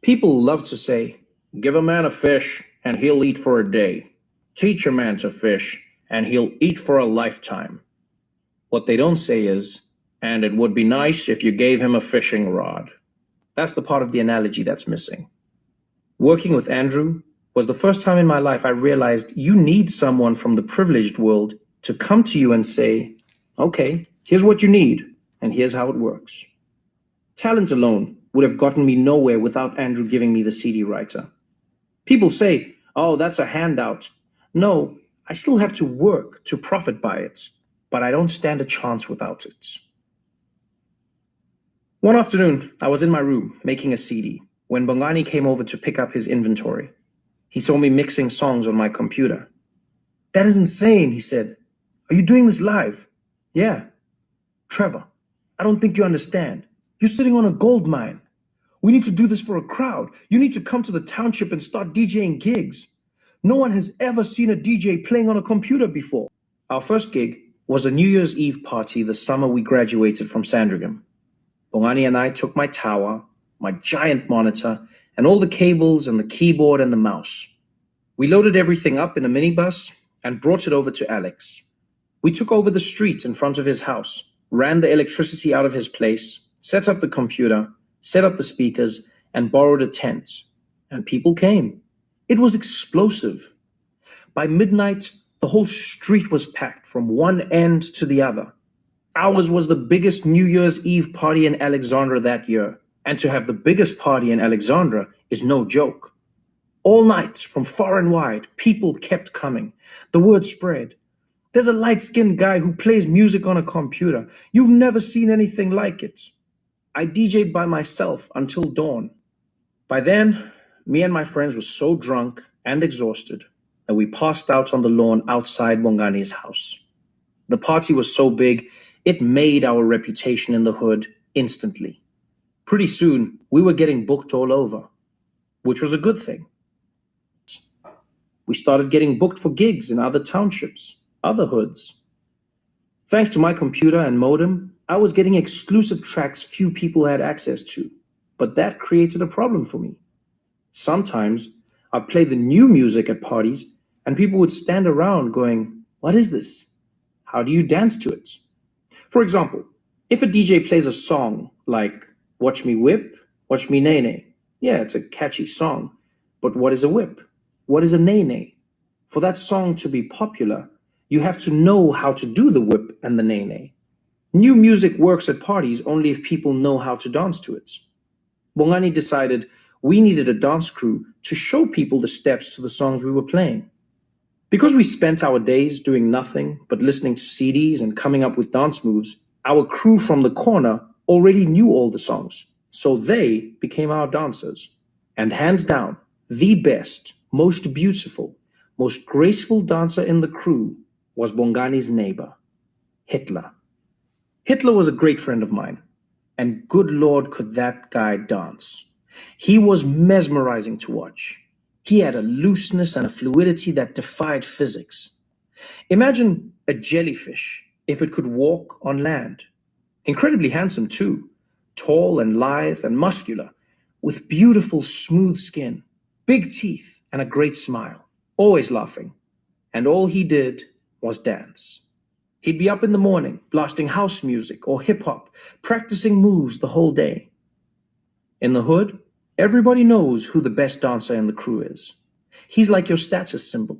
People love to say, give a man a fish and he'll eat for a day. Teach a man to fish and he'll eat for a lifetime. What they don't say is, and it would be nice if you gave him a fishing rod. That's the part of the analogy that's missing. Working with Andrew was the first time in my life I realized you need someone from the privileged world to come to you and say, okay, here's what you need, and here's how it works. Talent alone would have gotten me nowhere without Andrew giving me the CD writer. People say, oh, that's a handout. No, I still have to work to profit by it, but I don't stand a chance without it. One afternoon, I was in my room making a CD when Bongani came over to pick up his inventory. He saw me mixing songs on my computer. That is insane, he said. Are you doing this live? Yeah. Trevor, I don't think you understand. You're sitting on a gold mine. We need to do this for a crowd. You need to come to the township and start DJing gigs. No one has ever seen a DJ playing on a computer before. Our first gig was a New Year's Eve party the summer we graduated from Sandringham. Bongani and I took my tower, my giant monitor, and all the cables and the keyboard and the mouse. We loaded everything up in a minibus and brought it over to Alex. We took over the street in front of his house, ran the electricity out of his place, set up the computer, set up the speakers, and borrowed a tent. And people came. It was explosive. By midnight, the whole street was packed from one end to the other. Ours was the biggest New Year's Eve party in Alexandra that year, and to have the biggest party in Alexandra is no joke. All night, from far and wide, people kept coming. The word spread. There's a light-skinned guy who plays music on a computer. You've never seen anything like it. I DJ'd by myself until dawn. By then, me and my friends were so drunk and exhausted that we passed out on the lawn outside Bongani's house. The party was so big, it made our reputation in the hood instantly. Pretty soon, we were getting booked all over, which was a good thing. We started getting booked for gigs in other townships, other hoods. Thanks to my computer and modem, I was getting exclusive tracks few people had access to, but that created a problem for me. Sometimes I'd play the new music at parties, and people would stand around going, what is this? How do you dance to it? For example, if a DJ plays a song like Watch Me Whip, Watch Me Nay Nay, yeah, it's a catchy song, but what is a whip? What is a nay nay? For that song to be popular, you have to know how to do the whip and the nay nay. New music works at parties only if people know how to dance to it. Bongani decided we needed a dance crew to show people the steps to the songs we were playing. Because we spent our days doing nothing but listening to CDs and coming up with dance moves, our crew from the corner already knew all the songs, so they became our dancers. And hands down, the best, most beautiful, most graceful dancer in the crew was Bongani's neighbor, Hitler. Hitler was a great friend of mine, and good Lord, could that guy dance. He was mesmerizing to watch. He had a looseness and a fluidity that defied physics. Imagine a jellyfish if it could walk on land. Incredibly handsome, too. Tall and lithe and muscular, with beautiful, smooth skin, big teeth, and a great smile. Always laughing. And all he did was dance. He'd be up in the morning, blasting house music or hip hop, practicing moves the whole day. In the hood, everybody knows who the best dancer in the crew is. He's like your status symbol.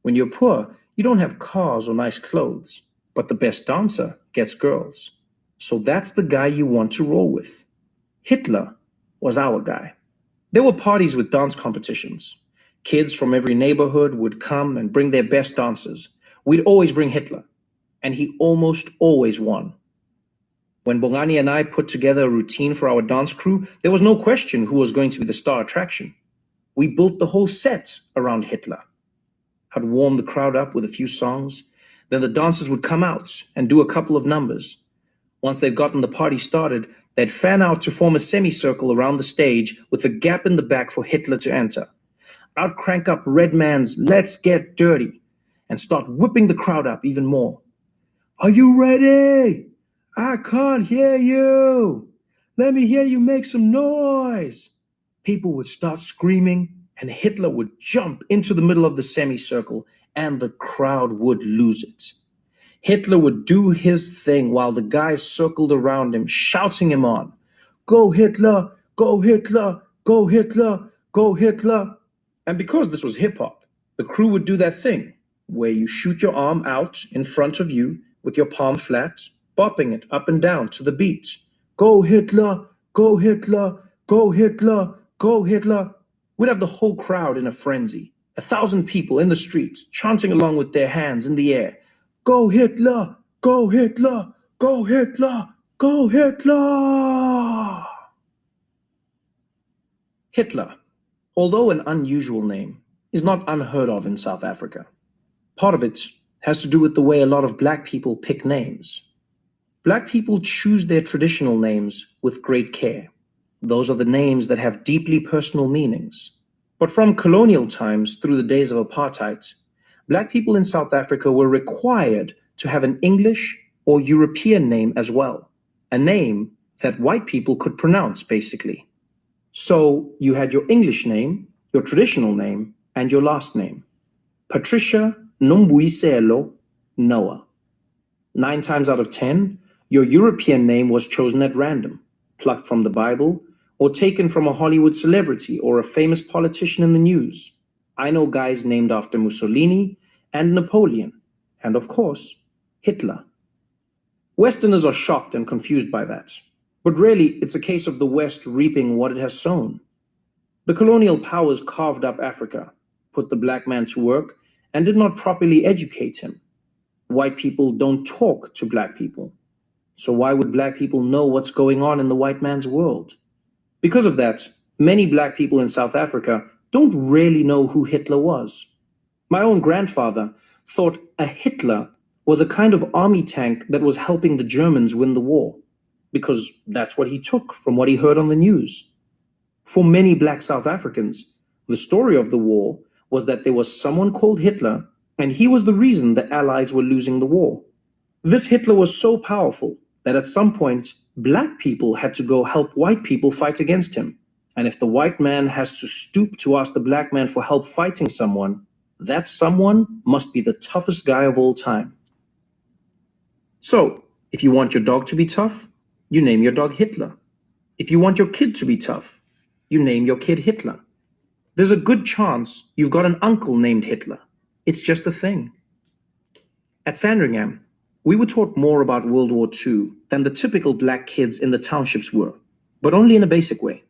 When you're poor, you don't have cars or nice clothes, but the best dancer gets girls. So that's the guy you want to roll with. Hitler was our guy. There were parties with dance competitions. Kids from every neighborhood would come and bring their best dancers. We'd always bring Hitler, and he almost always won. When Bongani and I put together a routine for our dance crew, there was no question who was going to be the star attraction. We built the whole set around Hitler. I'd warm the crowd up with a few songs, then the dancers would come out and do a couple of numbers. Once they'd gotten the party started, they'd fan out to form a semicircle around the stage with a gap in the back for Hitler to enter. I'd crank up Redman's Let's Get Dirty and start whipping the crowd up even more. Are you ready? I can't hear you. Let me hear you make some noise. People would start screaming, and Hitler would jump into the middle of the semicircle, and the crowd would lose it. Hitler would do his thing while the guys circled around him, shouting him on. Go Hitler! Go Hitler! Go Hitler! Go Hitler! And because this was hip hop, the crew would do that thing where you shoot your arm out in front of you with your palm flat, bopping it up and down to the beat. Go Hitler! Go Hitler! Go Hitler! Go Hitler! We'd have the whole crowd in a frenzy. 1,000 people in the streets chanting along with their hands in the air. Go Hitler! Go Hitler! Go Hitler! Go Hitler! Hitler, although an unusual name, is not unheard of in South Africa. Part of it has to do with the way a lot of black people pick names. Black people choose their traditional names with great care. Those are the names that have deeply personal meanings. But from colonial times through the days of apartheid, black people in South Africa were required to have an English or European name as well, a name that white people could pronounce, basically. So you had your English name, your traditional name, and your last name. Patricia Nombuyiselo Noah. 9 times out of 10, your European name was chosen at random, plucked from the Bible, or taken from a Hollywood celebrity or a famous politician in the news. I know guys named after Mussolini and Napoleon, and of course, Hitler. Westerners are shocked and confused by that, but really it's a case of the West reaping what it has sown. The colonial powers carved up Africa, put the black man to work, and did not properly educate him. White people don't talk to black people. So why would black people know what's going on in the white man's world? Because of that, many black people in South Africa don't really know who Hitler was. My own grandfather thought a Hitler was a kind of army tank that was helping the Germans win the war, because that's what he took from what he heard on the news. For many black South Africans, the story of the war was that there was someone called Hitler, and he was the reason the Allies were losing the war. This Hitler was so powerful that at some point, black people had to go help white people fight against him. And if the white man has to stoop to ask the black man for help fighting someone, that someone must be the toughest guy of all time. So, if you want your dog to be tough, you name your dog Hitler. If you want your kid to be tough, you name your kid Hitler. There's a good chance you've got an uncle named Hitler. It's just a thing. At Sandringham, we were taught more about World War II than the typical black kids in the townships were, but only in a basic way.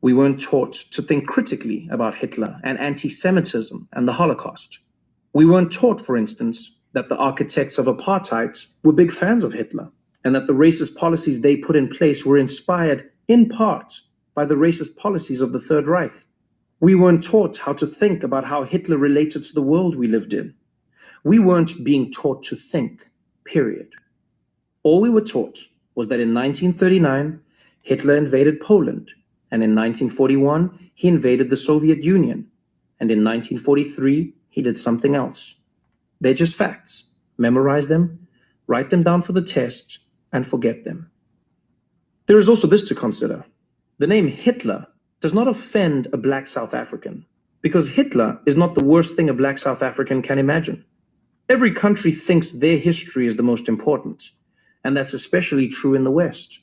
We weren't taught to think critically about Hitler and anti-Semitism and the Holocaust. We weren't taught, for instance, that the architects of apartheid were big fans of Hitler, and that the racist policies they put in place were inspired, in part, by the racist policies of the Third Reich. We weren't taught how to think about how Hitler related to the world we lived in. We weren't being taught to think, period. All we were taught was that in 1939, Hitler invaded Poland, and in 1941, he invaded the Soviet Union, and in 1943, he did something else. They're just facts. Memorize them, write them down for the test, and forget them. There is also this to consider. The name Hitler does not offend a black South African, because Hitler is not the worst thing a black South African can imagine. Every country thinks their history is the most important, and that's especially true in the West.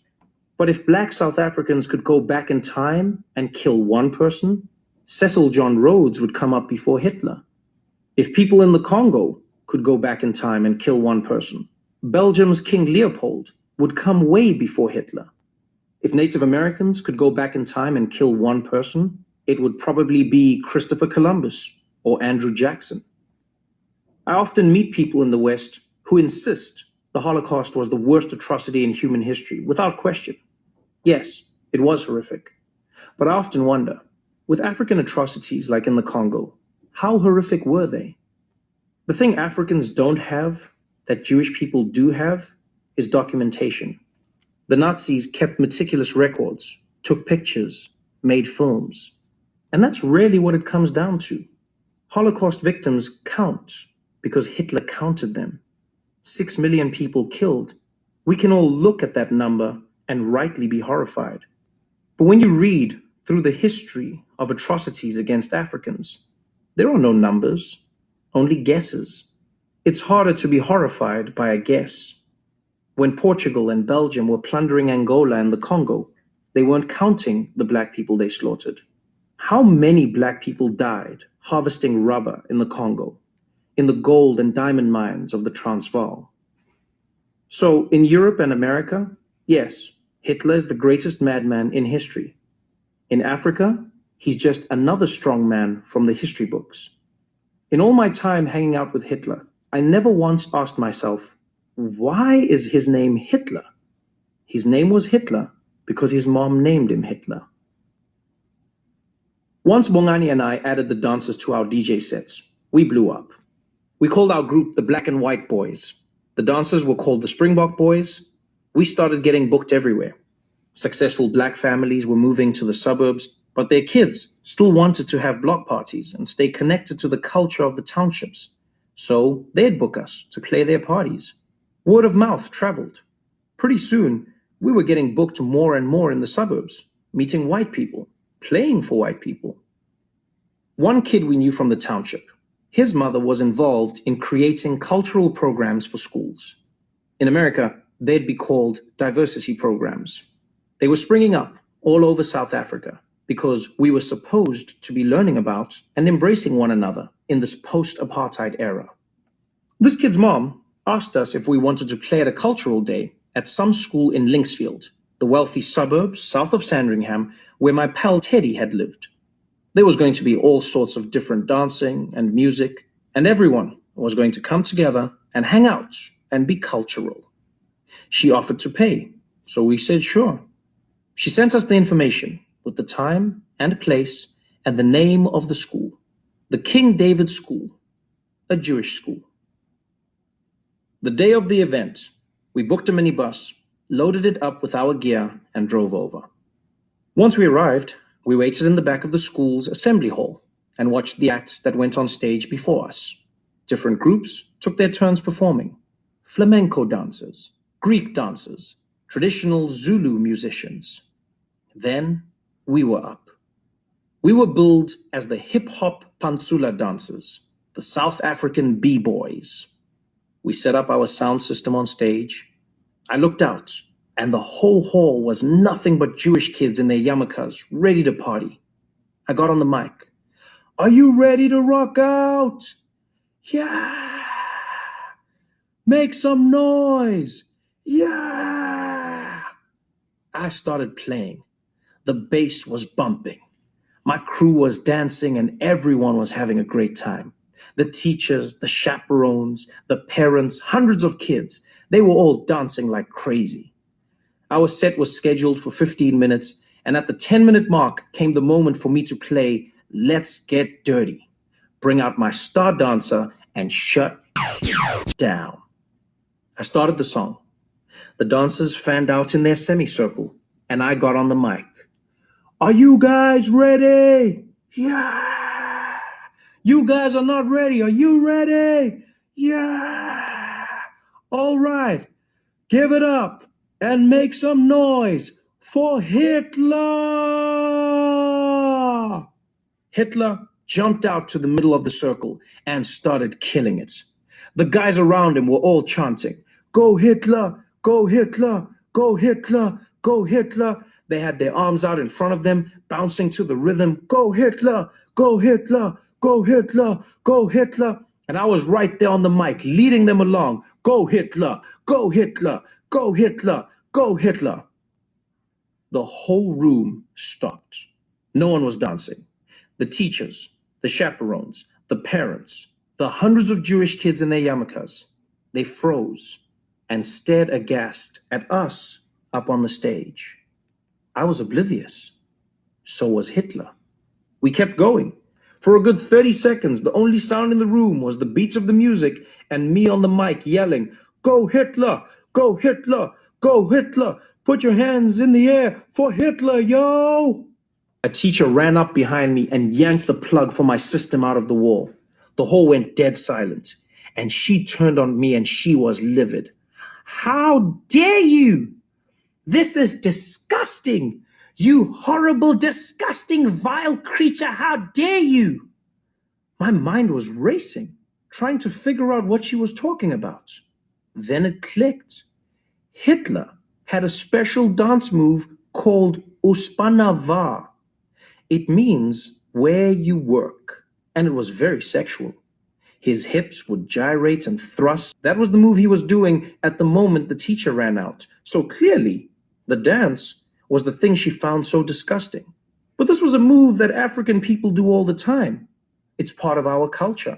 But if black South Africans could go back in time and kill one person, Cecil John Rhodes would come up before Hitler. If people in the Congo could go back in time and kill one person, Belgium's King Leopold would come way before Hitler. If Native Americans could go back in time and kill one person, it would probably be Christopher Columbus or Andrew Jackson. I often meet people in the West who insist the Holocaust was the worst atrocity in human history, without question. Yes, it was horrific. But I often wonder, with African atrocities like in the Congo, how horrific were they? The thing Africans don't have, that Jewish people do have, is documentation. The Nazis kept meticulous records, took pictures, made films. And that's really what it comes down to. Holocaust victims count because Hitler counted them. 6 million people killed. We can all look at that number and rightly be horrified. But when you read through the history of atrocities against Africans. There are no numbers, only guesses. It's harder to be horrified by a guess. When Portugal and Belgium were plundering Angola and the Congo, they weren't counting the black people they slaughtered. How many black people died harvesting rubber in the Congo, in the gold and diamond mines of the Transvaal? So, in Europe and America, yes, Hitler is the greatest madman in history. In Africa, he's just another strong man from the history books. In all my time hanging out with Hitler, I never once asked myself, why is his name Hitler? His name was Hitler because his mom named him Hitler. Once Bongani and I added the dancers to our DJ sets, we blew up. We called our group the Black and White Boys. The dancers were called the Springbok Boys. We started getting booked everywhere. Successful black families were moving to the suburbs, but their kids still wanted to have block parties and stay connected to the culture of the townships. So they'd book us to play their parties. Word of mouth traveled. Pretty soon, we were getting booked more and more in the suburbs, meeting white people, playing for white people. One kid we knew from the township, his mother was involved in creating cultural programs for schools. In America, they'd be called diversity programs. They were springing up all over South Africa because we were supposed to be learning about and embracing one another in this post-apartheid era. This kid's mom asked us if we wanted to play at a cultural day at some school in Linksfield, the wealthy suburb south of Sandringham where my pal Teddy had lived. There was going to be all sorts of different dancing and music, and everyone was going to come together and hang out and be cultural. She offered to pay, so we said sure. She sent us the information with the time and place and the name of the school, the King David School, a Jewish school. The day of the event, we booked a minibus, loaded it up with our gear, and drove over. Once we arrived, we waited in the back of the school's assembly hall and watched the acts that went on stage before us. Different groups took their turns performing. Flamenco dancers, Greek dancers, traditional Zulu musicians. Then we were up. We were billed as the hip-hop Pantsula dancers, the South African b-boys. We set up our sound system on stage. I looked out, and the whole hall was nothing but Jewish kids in their yarmulkes, ready to party. I got on the mic. Are you ready to rock out? Yeah! Make some noise! Yeah! I started playing. The bass was bumping. My crew was dancing and everyone was having a great time. The teachers, the chaperones, the parents, hundreds of kids, they were all dancing like crazy. Our set was scheduled for 15 minutes, and at the 10-minute mark came the moment for me to play Let's Get Dirty, bring out my star dancer, and shut down. I started the song. The dancers fanned out in their semicircle, and I got on the mic. Are you guys ready? Yeah. You guys are not ready. Are you ready? Yeah. All right. Give it up and make some noise for Hitler. Hitler jumped out to the middle of the circle and started killing it. The guys around him were all chanting, "Go Hitler, go Hitler, go Hitler, go Hitler." They had their arms out in front of them, bouncing to the rhythm, "Go Hitler, go Hitler, go Hitler, go Hitler." And I was right there on the mic, leading them along, "Go Hitler, go Hitler, go Hitler, go Hitler." The whole room stopped. No one was dancing. The teachers, the chaperones, the parents, the hundreds of Jewish kids in their yarmulkes, they froze and stared aghast at us up on the stage. I was oblivious. So was Hitler. We kept going. For a good 30 seconds, the only sound in the room was the beats of the music and me on the mic yelling, "Go Hitler! Go Hitler! Go Hitler! Put your hands in the air for Hitler, yo!" A teacher ran up behind me and yanked the plug for my system out of the wall. The hall went dead silent, and she turned on me and she was livid. "How dare you! This is disgusting! You horrible, disgusting, vile creature, how dare you? My mind was racing, trying to figure out what she was talking about. Then it clicked. Hitler had a special dance move called Uspanava. It means where you work, and it was very sexual. His hips would gyrate and thrust. That was the move he was doing at the moment the teacher ran out. So clearly, the dance was the thing she found so disgusting. But this was a move that African people do all the time. It's part of our culture.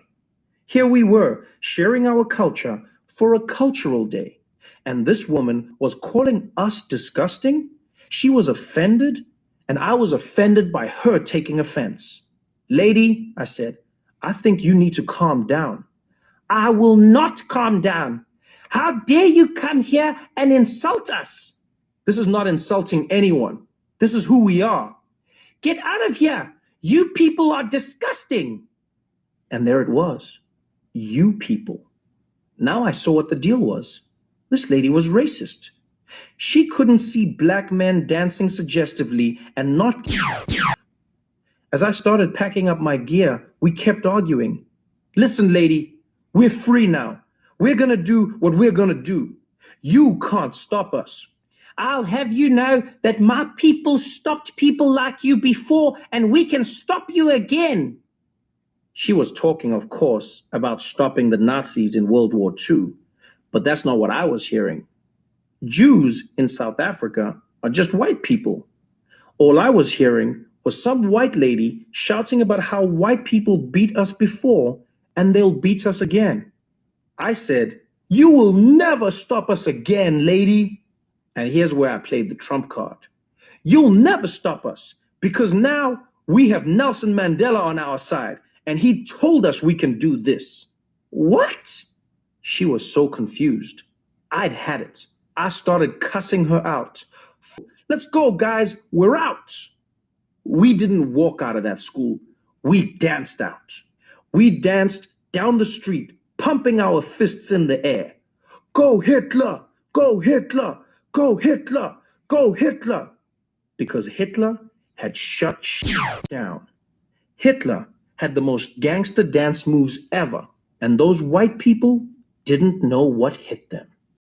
Here we were, sharing our culture for a cultural day. And this woman was calling us disgusting? She was offended, and I was offended by her taking offense. Lady, I said, I think you need to calm down. I will not calm down. How dare you come here and insult us? This is not insulting anyone. This is who we are. Get out of here. You people are disgusting. And there it was. You people. Now I saw what the deal was. This lady was racist. She couldn't see black men dancing suggestively and not. As I started packing up my gear, we kept arguing. Listen, lady, we're free now. We're gonna do what we're gonna do. You can't stop us. I'll have you know that my people stopped people like you before, and we can stop you again. She was talking, of course, about stopping the Nazis in World War II, but that's not what I was hearing. Jews in South Africa are just white people. All I was hearing was some white lady shouting about how white people beat us before and they'll beat us again. I said, you will never stop us again, lady. And here's where I played the trump card. You'll never stop us because now we have Nelson Mandela on our side and he told us we can do this. What? She was so confused. I'd had it. I started cussing her out. Let's go, guys. We're out. We didn't walk out of that school. We danced out. We danced down the street, pumping our fists in the air. Go Hitler! Go Hitler! Go Hitler! Go Hitler! Because Hitler had shut down. Hitler had the most gangster dance moves ever, and those white people didn't know what hit them.